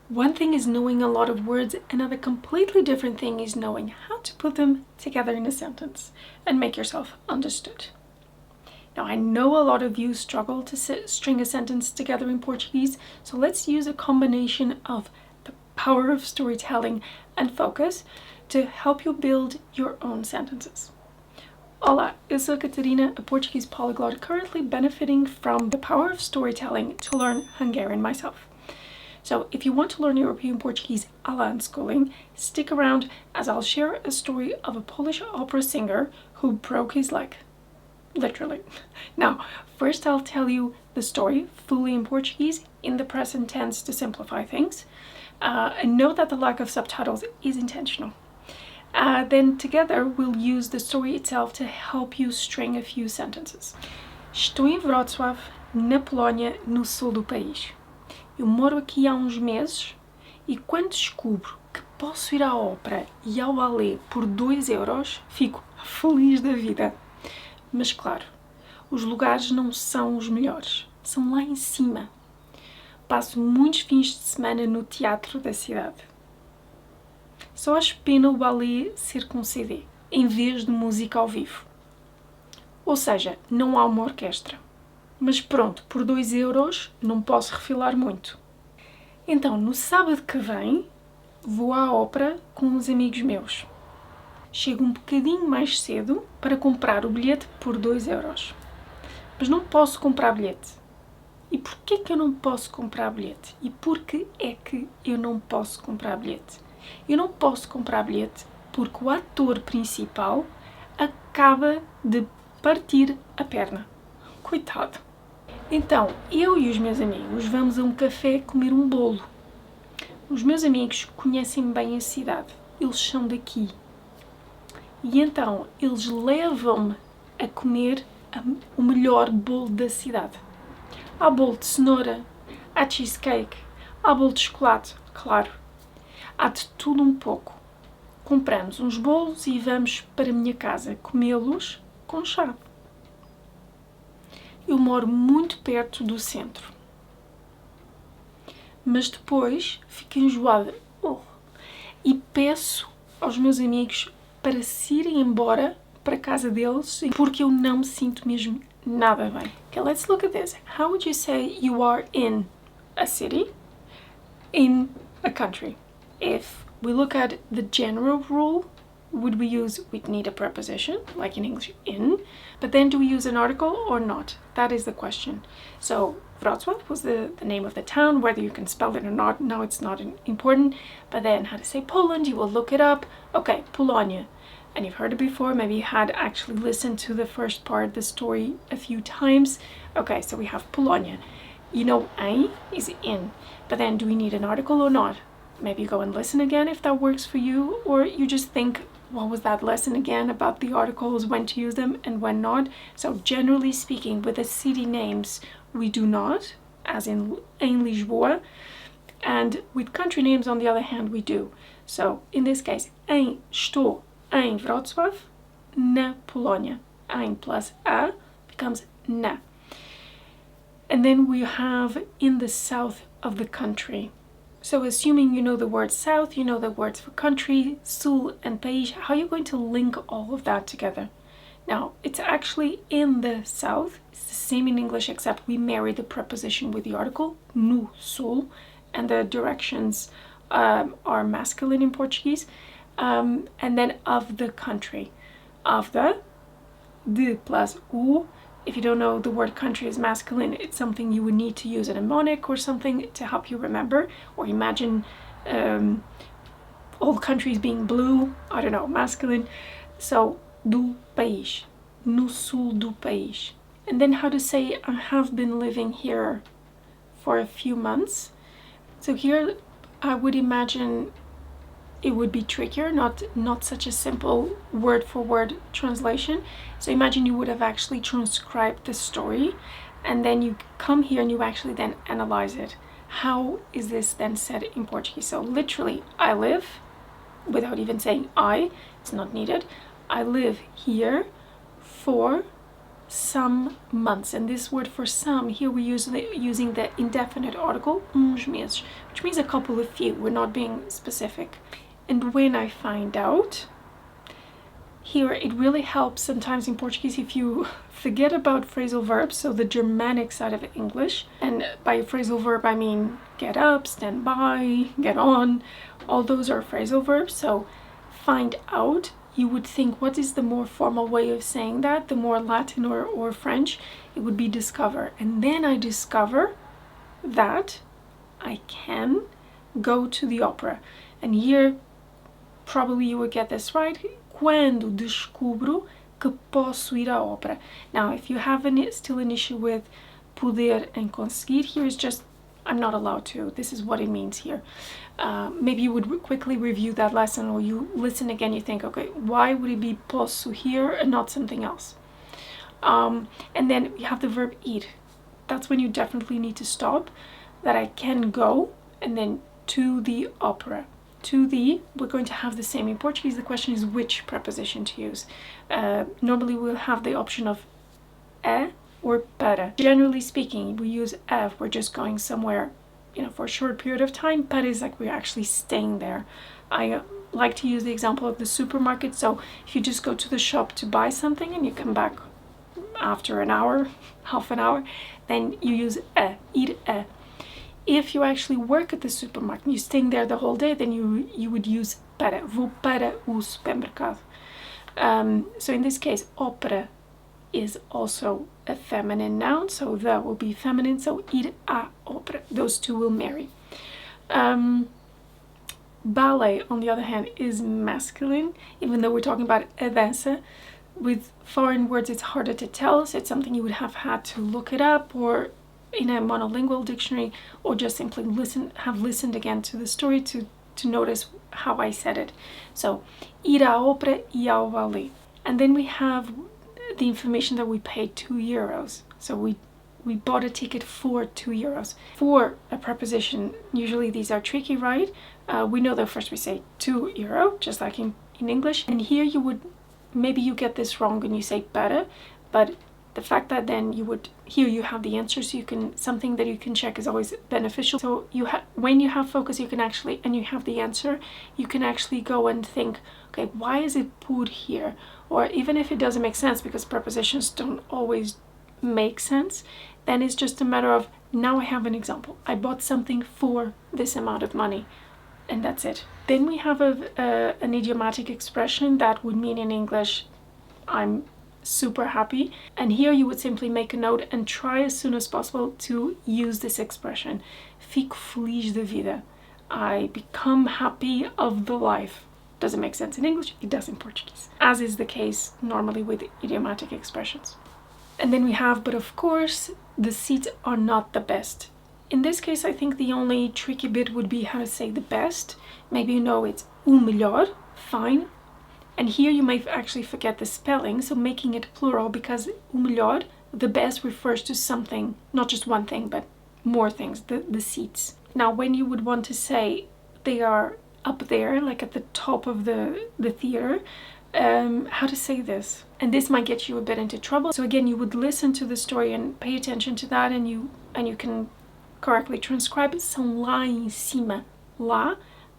One thing is knowing a lot of words, another completely different thing is knowing how to put them together in a sentence and make yourself understood. Now, I know a lot of you struggle to string a sentence together in Portuguese, so let's use a combination of the power of storytelling and focus to help you build your own sentences. Olá, eu sou a Catarina, a Portuguese polyglot currently benefiting from the power of storytelling to learn Hungarian myself. So if you want to learn European Portuguese a la Unschooling, stick around as I'll share a story of a Polish opera singer who broke his leg. Literally. Now, first I'll tell you the story fully in Portuguese in the present tense to simplify things. And note that the lack of subtitles is intentional. Then together we'll use the story itself to help you string a few sentences. Estou em Wrocław, na Polónia, no sul do país. Eu moro aqui há uns meses e quando descubro que posso ir à ópera e ao balé por 2 euros, fico feliz da vida. Mas claro, os lugares não são os melhores, são lá em cima. Passo muitos fins de semana no teatro da cidade. Só acho pena o balé ser com CD, em vez de música ao vivo. Ou seja, não há uma orquestra. Mas pronto, por 2 euros não posso refilar muito. Então, no sábado que vem, vou à ópera com uns amigos meus. Chego um bocadinho mais cedo para comprar o bilhete por 2 euros. Mas não posso comprar bilhete. E porquê que eu não posso comprar bilhete? E por que é que eu não posso comprar bilhete? Eu não posso comprar bilhete porque o ator principal acaba de partir a perna. Coitado. Então, eu e os meus amigos vamos a um café comer um bolo. Os meus amigos conhecem bem a cidade. Eles são daqui. E então, eles levam-me a comer o melhor bolo da cidade. Há bolo de cenoura, há cheesecake, há bolo de chocolate, claro. Há de tudo um pouco. Compramos uns bolos e vamos para a minha casa comê-los com chá. Eu moro muito perto do centro. Mas depois fico enjoada e peço aos meus amigos para se irem embora para a casa deles porque eu não me sinto mesmo nada bem. Okay, let's look at this. How would you say you are in a city? In a country. If we look at the general rule, would we we'd need a preposition, like in English, in, but then do we use an article or not? That is the question. So, Wrocław was the name of the town, whether you can spell it or not, no, it's not important, but then how to say Poland, you will look it up. Okay, Polonia. And you've heard it before, maybe you had actually listened to the first part of the story a few times. Okay, so we have Polonia. You know, ein is in, but then do we need an article or not? Maybe go and listen again if that works for you, or you just think, what was that lesson again about the articles, when to use them and when not? So generally speaking, with the city names, we do not, as in Lisboa, and with country names, on the other hand, we do. So in this case, estou em Wrocław, na Polónia. Ein plus a becomes na. And then we have in the south of the country. So assuming you know the word south, you know the words for country, sul and país, how are you going to link all of that together? Now, it's actually in the south. It's the same in English, except we marry the preposition with the article, no sul, and the directions are masculine in Portuguese. And then of the country. Of de plus u. If you don't know the word country is masculine, it's something you would need to use a mnemonic or something to help you remember, or imagine all countries being blue, I don't know, masculine. So, do país, no sul do país. And then how to say I have been living here for a few months. So here I would imagine it would be trickier, not such a simple word for word translation. So imagine you would have actually transcribed the story and then you come here and you actually then analyze it. How is this then said in Portuguese? So literally, I live, without even saying I, it's not needed. I live here for some months. And this word for some, here we're using the indefinite article, uns meses, which means a couple of few. We're not being specific. And when I find out, here it really helps sometimes in Portuguese if you forget about phrasal verbs, so the Germanic side of English. And by phrasal verb I mean get up, stand by, get on. All those are phrasal verbs. So find out, you would think, what is the more formal way of saying that? The more Latin or French, it would be discover. And then I discover that I can go to the opera. And here probably you would get this right. Quando descubro que posso ir à ópera. Now, if you have still an issue with poder and conseguir, here is just I'm not allowed to. This is what it means here. Maybe you would quickly review that lesson, or you listen again, you think, okay, why would it be posso here and not something else? And then you have the verb ir. That's when you definitely need to stop, that I can go, and then to the opera. To the, we're going to have the same in Portuguese. The question is which preposition to use. Normally we'll have the option of or para. Generally speaking, we use if we're just going somewhere, for a short period of time. Para is like we're actually staying there. I like to use the example of the supermarket. So if you just go to the shop to buy something and you come back after an hour, half an hour, then you use ir. If you actually work at the supermarket and you're staying there the whole day, then you would use para. Vou para o supermercado. So in this case, ópera is also a feminine noun, so the will be feminine, so ir à ópera. Those two will marry. Ballet, on the other hand, is masculine, even though we're talking about a dança. With foreign words, it's harder to tell, so it's something you would have had to look it up, or in a monolingual dictionary, or just simply have listened again to the story to notice how I said it. So, ir à ópera e ao ballet. And then we have the information that we paid €2. So we bought a ticket for €2. For a preposition, usually these are tricky, right? We know that first we say €2, just like in English. And here maybe you get this wrong and you say para, but the fact that then here you have the answer, so something that you can check is always beneficial. So when you have focus, and you have the answer, you can actually go and think, okay, why is it put here? Or even if it doesn't make sense, because prepositions don't always make sense, then it's just a matter of, now I have an example. I bought something for this amount of money, and that's it. Then we have an idiomatic expression that would mean in English, I'm super happy. And here you would simply make a note and try as soon as possible to use this expression. Fico feliz da vida. I become happy of the life. Does it make sense in English? It does in Portuguese, as is the case normally with idiomatic expressions. And then we have, but of course, the seats are not the best. In this case, I think the only tricky bit would be how to say the best. Maybe it's o melhor, fine. And here you might actually forget the spelling, so making it plural, because o melhor, the best, refers to something, not just one thing, but more things, the seats. Now, when you would want to say they are up there, like at the top of the theater, how to say this? And this might get you a bit into trouble. So again, you would listen to the story and pay attention to that, and you can correctly transcribe it. São lá em cima. Lá,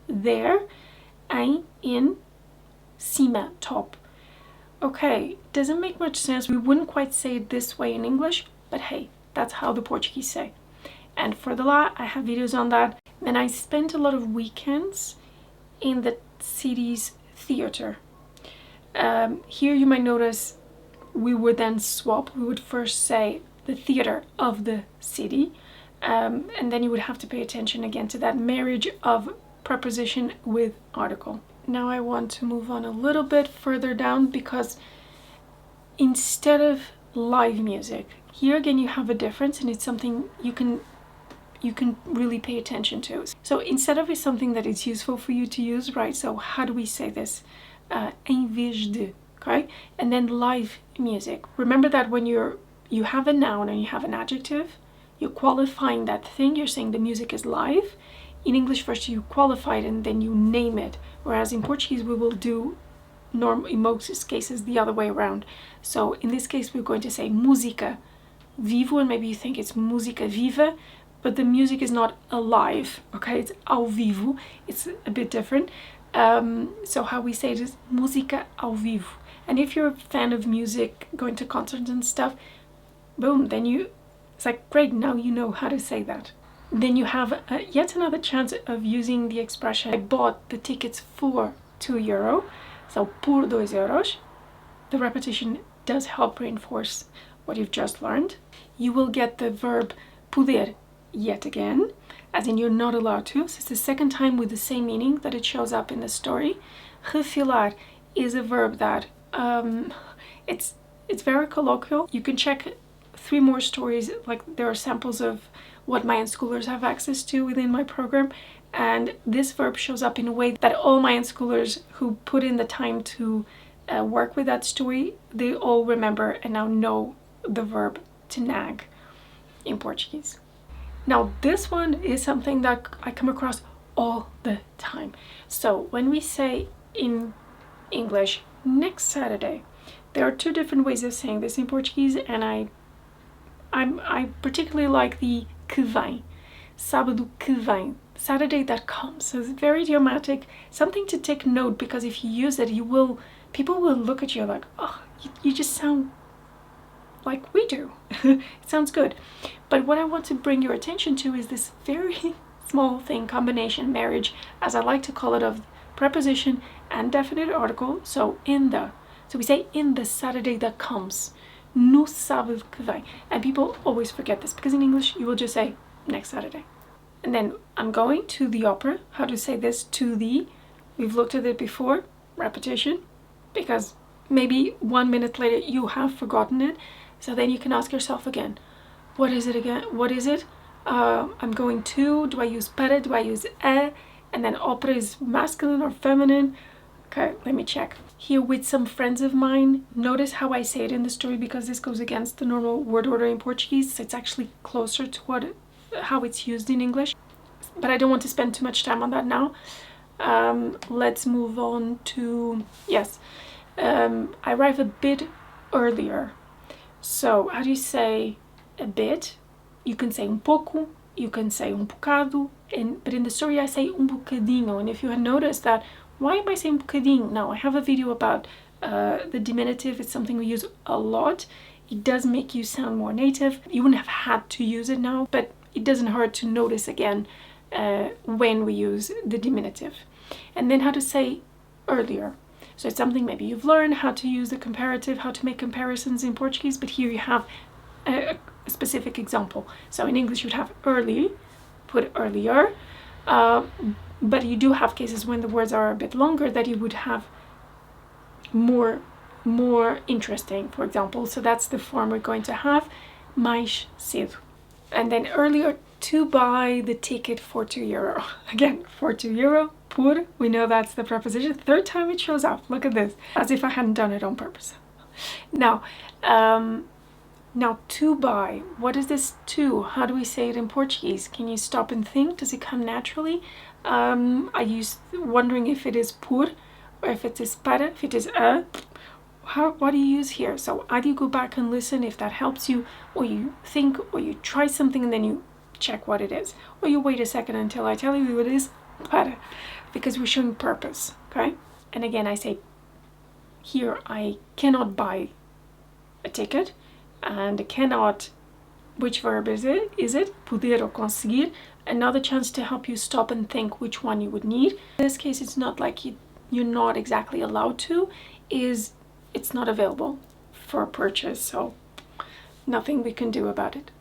there, em, in, cima, top. Okay, doesn't make much sense. We wouldn't quite say it this way in English, but hey, that's how the Portuguese say. And for the lá, I have videos on that. Then I spent a lot of weekends in the city's theater. Here you might notice we would then swap. We would first say the theater of the city, and then you would have to pay attention again to that marriage of preposition with article. Now I want to move on a little bit further down, because instead of live music, here again you have a difference, and it's something you can really pay attention to. So instead of something that is useful for you to use, right? So how do we say this? Em vez de, okay? And then live music. Remember that when you have a noun and you have an adjective, you're qualifying that thing. You're saying the music is live. In English, first you qualify it and then you name it. Whereas in Portuguese, we will do in most cases the other way around. So in this case we're going to say música vivo, and maybe you think it's música viva, but the music is not alive, okay? It's ao vivo. It's a bit different. So how we say it is música ao vivo. And if you're a fan of music, going to concerts and stuff, boom, then it's like, great, now you know how to say that. Then you have yet another chance of using the expression, I bought the tickets for €2. So por 2 euros. The repetition does help reinforce what you've just learned. You will get the verb poder yet again, as in you're not allowed to. So it's the second time with the same meaning that it shows up in the story. Refilar is a verb that it's very colloquial. You can check 3 more stories, like there are samples of what my unschoolers have access to within my program, and this verb shows up in a way that all my unschoolers who put in the time to work with that story, they all remember and now know the verb to nag in Portuguese. Now this one is something that I come across all the time. So when we say in English next Saturday, there are 2 different ways of saying this in Portuguese, and I particularly like the que vem, sábado que vem, Saturday that comes. So it's very idiomatic, something to take note, because if you use it, people will look at you like, oh, you just sound like we do. It sounds good. But what I want to bring your attention to is this very small thing, combination, marriage, as I like to call it, of preposition and definite article. So we say in the Saturday that comes, no sábado que vem. And people always forget this, because in English you will just say next Saturday. And then I'm going to the opera. How to say this? To the. We've looked at it before. Repetition. Because maybe 1 minute later you have forgotten it. So then you can ask yourself again, what is it again? What is it? I'm going to. Do I use para? Do I use é? And then opera is masculine or feminine. Okay, let me check. Here with some friends of mine, notice how I say it in the story, because this goes against the normal word order in Portuguese. So it's actually closer to how it's used in English. But I don't want to spend too much time on that now. Let's move on to, yes, I arrive a bit earlier. So how do you say a bit? You can say pouco, you can say bocado, but in the story I say bocadinho. And if you had noticed that, why am I saying bocadinho? Now, I have a video about the diminutive. It's something we use a lot. It does make you sound more native. You wouldn't have had to use it now, but it doesn't hurt to notice again when we use the diminutive. And then how to say earlier. So it's something maybe you've learned how to use the comparative, how to make comparisons in Portuguese, but here you have a specific example. So in English you'd have early, put earlier, but you do have cases when the words are a bit longer that you would have more interesting, for example. So that's the form we're going to have, mais cedo. And then earlier, to buy the ticket for €2. Again, for €2, por, we know that's the preposition. 3rd time it shows up. Look at this, as if I hadn't done it on purpose. Now to buy, what is this to? How do we say it in Portuguese? Can you stop and think? Does it come naturally? Wondering if it is por, or if it is para, if it is a. What do you use here? So either you go back and listen if that helps you, or you think, or you try something and then you check what it is, or you wait a second until I tell you what it is, para, because we're showing purpose, okay? And again, I say here I cannot buy a ticket, and cannot, which verb is it? Is it poder or conseguir? Another chance to help you stop and think which one you would need. In this case, it's not like you're not exactly allowed to, it's not available for purchase, so nothing we can do about it.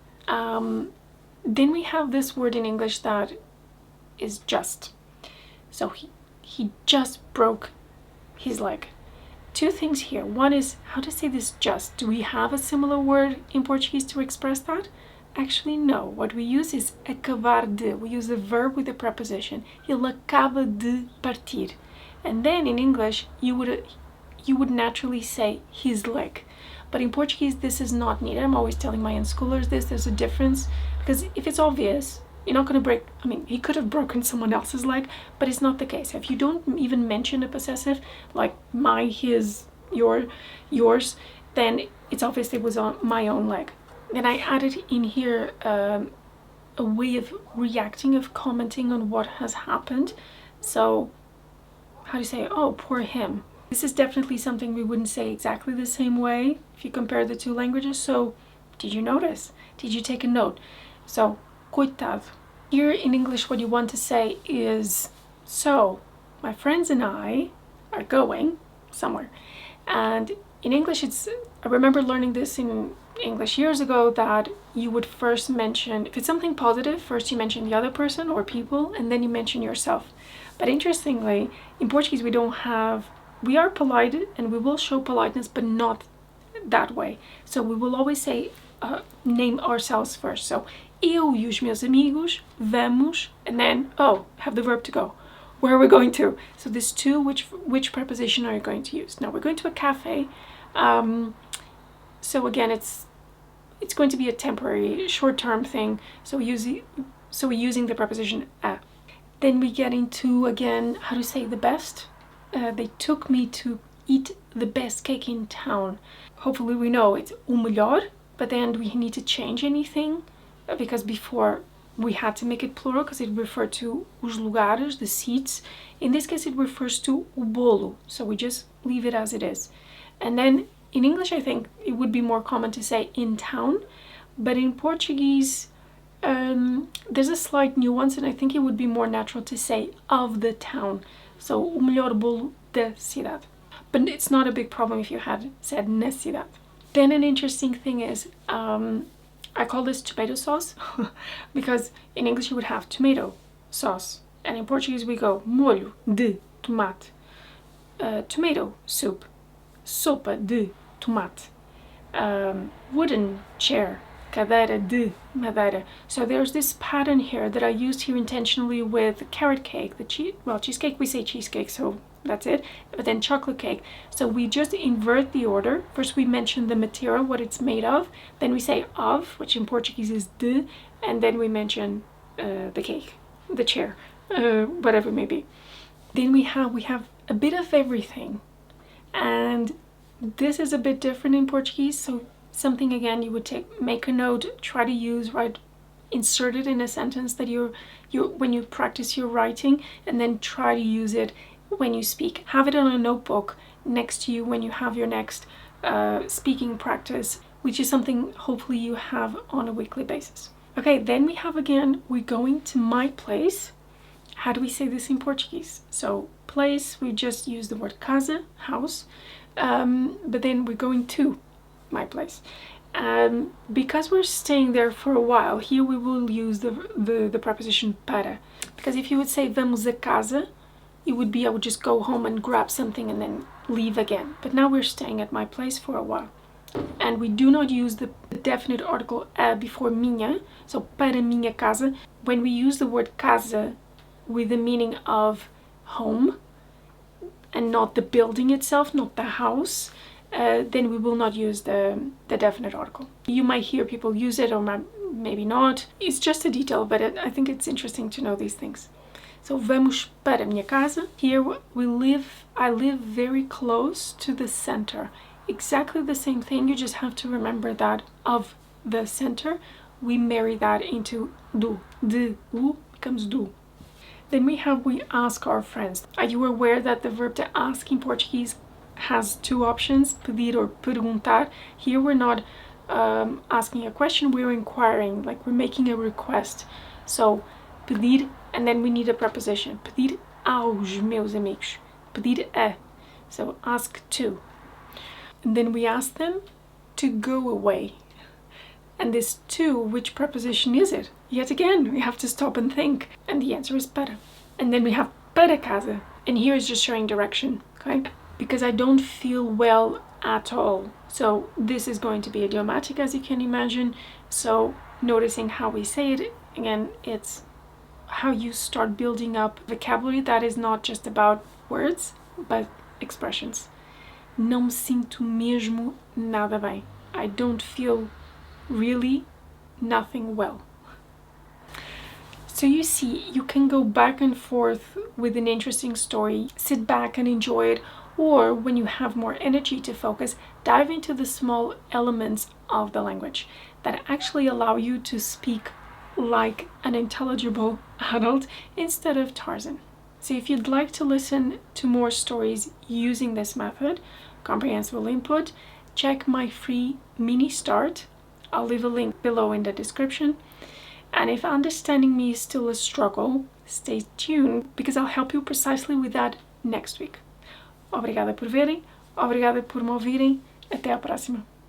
Then we have this word in English that is just. So he just broke his leg. 2 things here. One is how to say this just. Do we have a similar word in Portuguese to express that? Actually, no. What we use is acabar de. We use the verb with the preposition. Ele acaba de partir. And then in English, you would naturally say his leg. But in Portuguese, this is not needed. I'm always telling my unschoolers this. There's a difference, because if it's obvious, You're not going to break, I mean, he could have broken someone else's leg, but it's not the case. If you don't even mention a possessive, like my, his, your, yours, then it's obvious it was on my own leg. Then I added in here a way of reacting, of commenting on what has happened. So, how do you say, oh, poor him. This is definitely something we wouldn't say exactly the same way if you compare the two languages. So, did you notice? Did you take a note? So, coitado. Here in English, what you want to say is, so, my friends and I are going somewhere. And in English, I remember learning this in English years ago, that you would first mention, if it's something positive, first you mention the other person or people, and then you mention yourself. But interestingly, in Portuguese, we are polite and we will show politeness, but not that way. So we will always say, name ourselves first. So, eu e os meus amigos vamos, and then, oh, have the verb to go. Where are we going to? So this to, which preposition are you going to use? Now we're going to a cafe. So again, it's going to be a temporary, short-term thing. So we're using the preposition a. Then we get into, again, how to say the best. They took me to eat the best cake in town. Hopefully we know it's o melhor, but then do we need to change anything? Because before we had to make it plural because it referred to os lugares, the seats. In this case, it refers to o bolo. So we just leave it as it is. And then in English, I think it would be more common to say in town, but in Portuguese, there's a slight nuance, and I think it would be more natural to say of the town. So, o melhor bolo da cidade. But it's not a big problem if you had said na cidade. Then an interesting thing is, I call this tomato sauce because in English you would have tomato sauce, and in Portuguese we go molho de tomate, tomato soup, sopa de tomate, wooden chair, cadeira de madeira. So there's this pattern here that I used here intentionally with carrot cake, cheesecake, we say cheesecake, so that's it, but then chocolate cake. So we just invert the order. First we mention the material, what it's made of, then we say of, which in Portuguese is de, and then we mention the cake, the chair, whatever it may be. Then we have a bit of everything, and this is a bit different in Portuguese. So something, again, you would make a note, try to use, right, insert it in a sentence that you when you practice your writing, and then try to use it when you speak. Have it on a notebook next to you when you have your next speaking practice, which is something hopefully you have on a weekly basis. Okay, then we have, again, we're going to my place. How do we say this in Portuguese? So place, we just use the word casa, house, but then we're going to my place. Because we're staying there for a while, here we will use the preposition para. Because if you would say vamos a casa, it would be I would just go home and grab something and then leave again. But now we're staying at my place for a while. And we do not use the definite article before minha, so para minha casa. When we use the word casa with the meaning of home and not the building itself, not the house, then we will not use the definite article. You might hear people use it, or maybe not. It's just a detail, but I think it's interesting to know these things. So vamos para minha casa. Here I live very close to the center. Exactly the same thing, you just have to remember that of the center, we marry that into do. De, u becomes do. Then we ask our friends. Are you aware that the verb to ask in Portuguese has two options, pedir or perguntar? Here we're not asking a question, we're inquiring, like we're making a request. So pedir, and then we need a preposition. Pedir aos meus amigos. Pedir a. So ask to. And then we ask them to go away. And this to, which preposition is it? Yet again, we have to stop and think. And the answer is para. And then we have para casa. And here is just showing direction, okay? Because I don't feel well at all. So this is going to be idiomatic, as you can imagine. So noticing how we say it, again, it's how you start building up vocabulary that is not just about words, but expressions. Não me sinto mesmo nada bem. I don't feel really nothing well. So you see, you can go back and forth with an interesting story, sit back and enjoy it, or when you have more energy to focus, dive into the small elements of the language that actually allow you to speak like an intelligible adult instead of Tarzan. So if you'd like to listen to more stories using this method, comprehensible input, check my free mini start. I'll leave a link below in the description. And if understanding me is still a struggle, stay tuned because I'll help you precisely with that next week. Obrigada por verem, obrigada por me ouvirem. Até a próxima.